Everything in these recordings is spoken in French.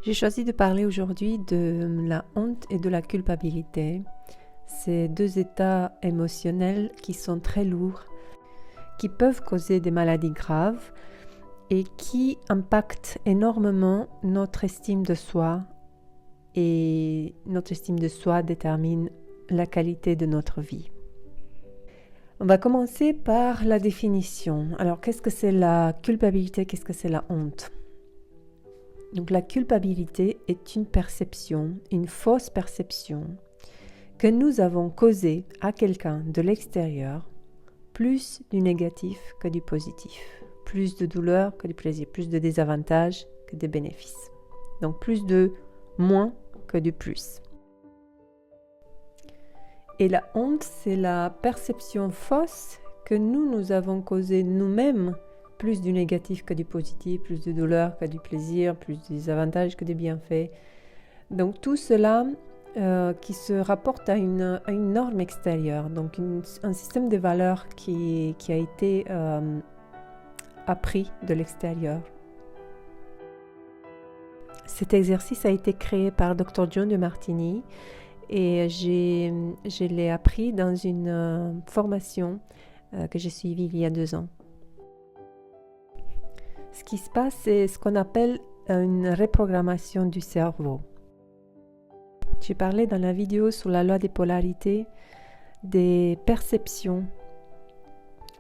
J'ai choisi de parler aujourd'hui de la honte et de la culpabilité. Ces deux états émotionnels qui sont très lourds, qui peuvent causer des maladies graves et qui impactent énormément notre estime de soi. Et notre estime de soi détermine la qualité de notre vie. On va commencer par la définition. Alors, qu'est-ce que c'est la culpabilité? Qu'est-ce que c'est la honte? Donc la culpabilité est une perception, une fausse perception que nous avons causée à quelqu'un de l'extérieur, plus du négatif que du positif, plus de douleur que du plaisir, plus de désavantages que des bénéfices. Donc plus de moins que du plus. Et la honte, c'est la perception fausse que nous avons causée nous-mêmes, plus du négatif que du positif, plus de douleur que du plaisir, plus des avantages que des bienfaits. Donc tout cela qui se rapporte à une norme extérieure, donc un système de valeurs qui a été appris de l'extérieur. Cet exercice a été créé par Dr. John Demartini et je l'ai appris dans une formation que j'ai suivie il y a 2 ans. Ce qui se passe, c'est ce qu'on appelle une reprogrammation du cerveau. J'ai parlé dans la vidéo sur la loi des polarités des perceptions.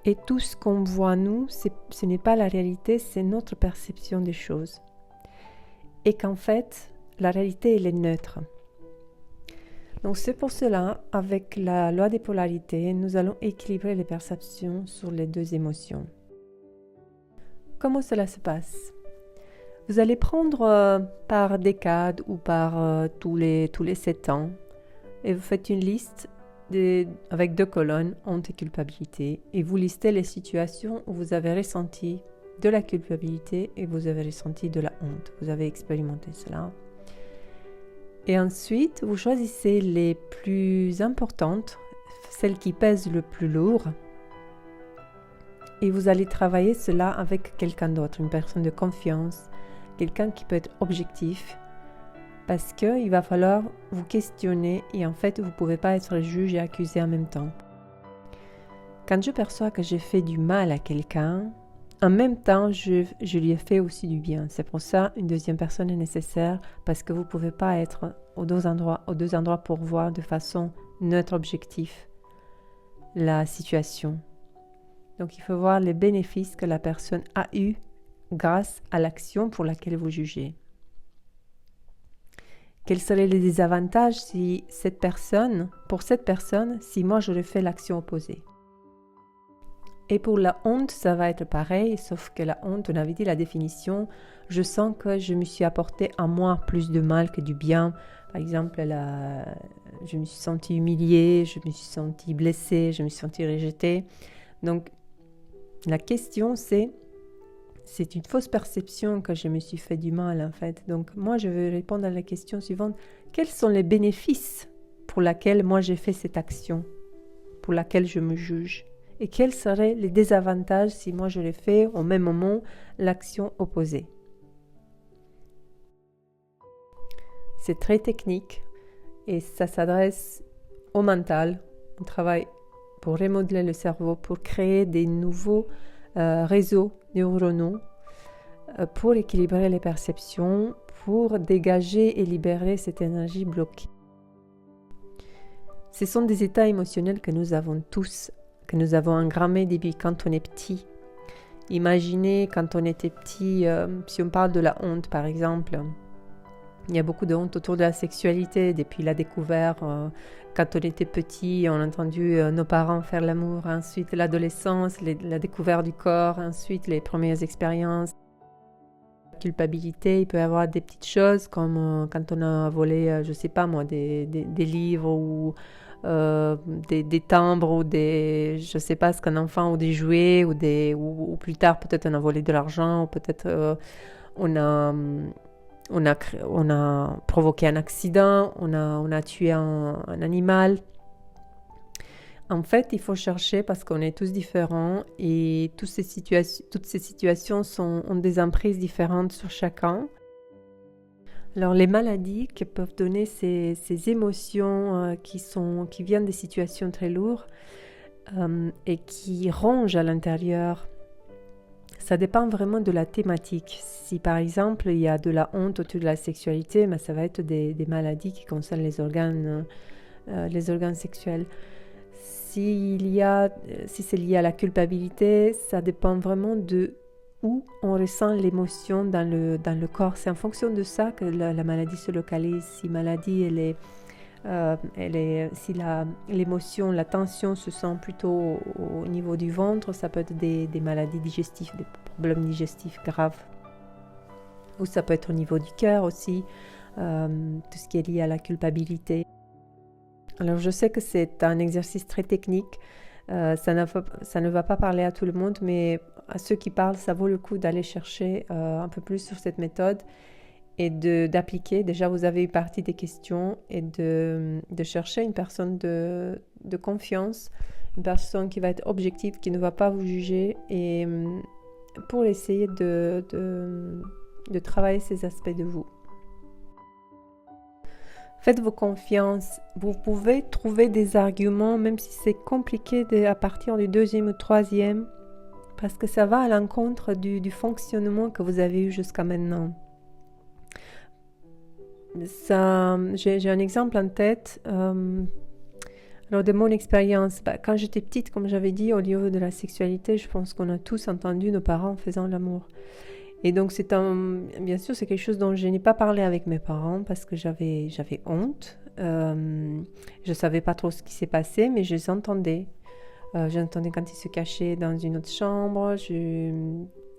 Et tout ce qu'on voit nous, ce n'est pas la réalité, c'est notre perception des choses. Et qu'en fait, la réalité, elle est neutre. Donc c'est pour cela, avec la loi des polarités, nous allons équilibrer les perceptions sur les deux émotions. Comment cela se passe? Vous allez prendre par décade ou par tous les 7 ans et vous faites une liste avec 2 colonnes, honte et culpabilité, et vous listez les situations où vous avez ressenti de la culpabilité et vous avez ressenti de la honte. Vous avez expérimenté cela. Et ensuite, vous choisissez les plus importantes, celles qui pèsent le plus lourd, et vous allez travailler cela avec quelqu'un d'autre, une personne de confiance, quelqu'un qui peut être objectif, parce qu'il va falloir vous questionner et en fait, vous ne pouvez pas être juge et accusé en même temps. Quand je perçois que j'ai fait du mal à quelqu'un, en même temps, je lui ai fait aussi du bien. C'est pour ça une deuxième personne est nécessaire, parce que vous ne pouvez pas être aux deux endroits pour voir de façon neutre, objective la situation. Donc, il faut voir les bénéfices que la personne a eus grâce à l'action pour laquelle vous jugez. Quels seraient les désavantages pour cette personne, si moi j'aurais fait l'action opposée? Et pour la honte, ça va être pareil, sauf que la honte, on avait dit la définition, je sens que je me suis apporté à moi plus de mal que du bien. Par exemple, je me suis sentie humiliée, je me suis sentie blessée, je me suis sentie rejetée. Donc, la question c'est une fausse perception que je me suis fait du mal en fait. Donc moi je vais répondre à la question suivante. Quels sont les bénéfices pour lesquels moi j'ai fait cette action, pour laquelle je me juge? Et quels seraient les désavantages si moi je l'ai fait au même moment l'action opposée? C'est très technique et ça s'adresse au mental. On travaille pour remodeler le cerveau, pour créer des nouveaux réseaux neuronaux, pour équilibrer les perceptions, pour dégager et libérer cette énergie bloquée. Ce sont des états émotionnels que nous avons tous, que nous avons engrammés depuis quand on est petit. Imaginez quand on était petit, si on parle de la honte par exemple, il y a beaucoup de honte autour de la sexualité depuis la découverte. Quand on était petit, on a entendu nos parents faire l'amour, ensuite l'adolescence, la découverte du corps, ensuite les premières expériences. La culpabilité, il peut y avoir des petites choses comme quand on a volé, je sais pas moi, des livres ou des timbres ou je sais pas ce qu'un enfant, ou des jouets ou plus tard peut-être on a volé de l'argent ou peut-être on a provoqué un accident, on a tué un animal. En fait, il faut chercher parce qu'on est tous différents et toutes ces situations ont des emprises différentes sur chacun. Alors les maladies qui peuvent donner ces émotions qui viennent des situations très lourdes et qui rongent à l'intérieur, ça dépend vraiment de la thématique. Si par exemple il y a de la honte autour de la sexualité, ben, ça va être des maladies qui concernent les organes sexuels. Si c'est lié à la culpabilité, ça dépend vraiment de où on ressent l'émotion dans le corps. C'est en fonction de ça que la maladie se localise. Si maladie, si l'émotion, la tension se sent plutôt au niveau du ventre, ça peut être des maladies digestives, des problèmes digestifs graves. Ou ça peut être au niveau du cœur aussi, tout ce qui est lié à la culpabilité. Alors je sais que c'est un exercice très technique, ça ne va pas parler à tout le monde, mais à ceux qui parlent, ça vaut le coup d'aller chercher un peu plus sur cette méthode et d'appliquer. Déjà, vous avez eu partie des questions et de chercher une personne de confiance, une personne qui va être objective, qui ne va pas vous juger, et pour essayer de travailler ces aspects de vous. Faites-vous confiance, vous pouvez trouver des arguments, même si c'est compliqué à partir du 2e ou 3e, parce que ça va à l'encontre du fonctionnement que vous avez eu jusqu'à maintenant. J'ai un exemple en tête. Alors de mon expérience, quand j'étais petite, comme j'avais dit, au niveau de la sexualité, je pense qu'on a tous entendu nos parents faisant l'amour. Et donc bien sûr, c'est quelque chose dont je n'ai pas parlé avec mes parents parce que j'avais honte. Je ne savais pas trop ce qui s'est passé, mais je les entendais. J'entendais quand ils se cachaient dans une autre chambre. Je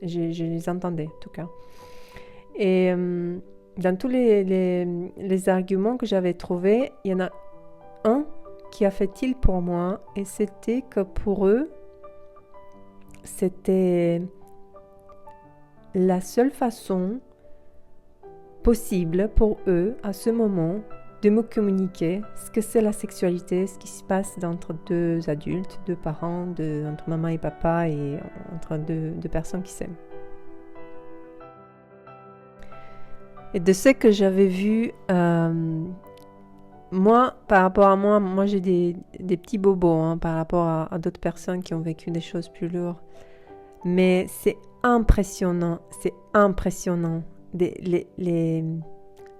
les entendais, en tout cas. Et dans tous les arguments que j'avais trouvés, il y en a un qui a fait tilt pour moi, et c'était que pour eux, c'était la seule façon possible pour eux, à ce moment, de me communiquer ce que c'est la sexualité, ce qui se passe entre deux adultes, deux parents, entre maman et papa, et entre deux personnes qui s'aiment. Et de ce que j'avais vu, moi, par rapport à moi j'ai des petits bobos par rapport à d'autres personnes qui ont vécu des choses plus lourdes. Mais c'est impressionnant.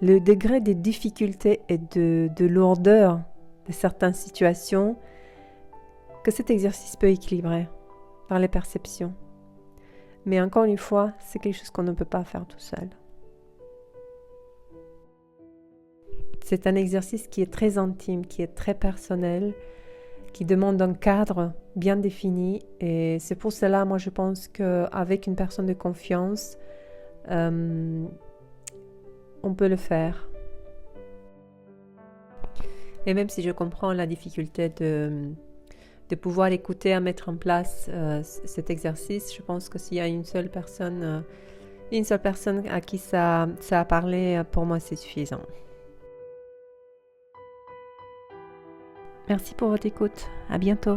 Le degré de difficulté et de lourdeur de certaines situations que cet exercice peut équilibrer par les perceptions. Mais encore une fois, c'est quelque chose qu'on ne peut pas faire tout seul. C'est un exercice qui est très intime, qui est très personnel, qui demande un cadre bien défini, et c'est pour cela, moi, je pense qu'avec une personne de confiance, on peut le faire. Et même si je comprends la difficulté de pouvoir l'écouter, à mettre en place cet exercice, je pense que s'il y a une seule personne à qui ça a parlé, pour moi, c'est suffisant. Merci pour votre écoute. À bientôt.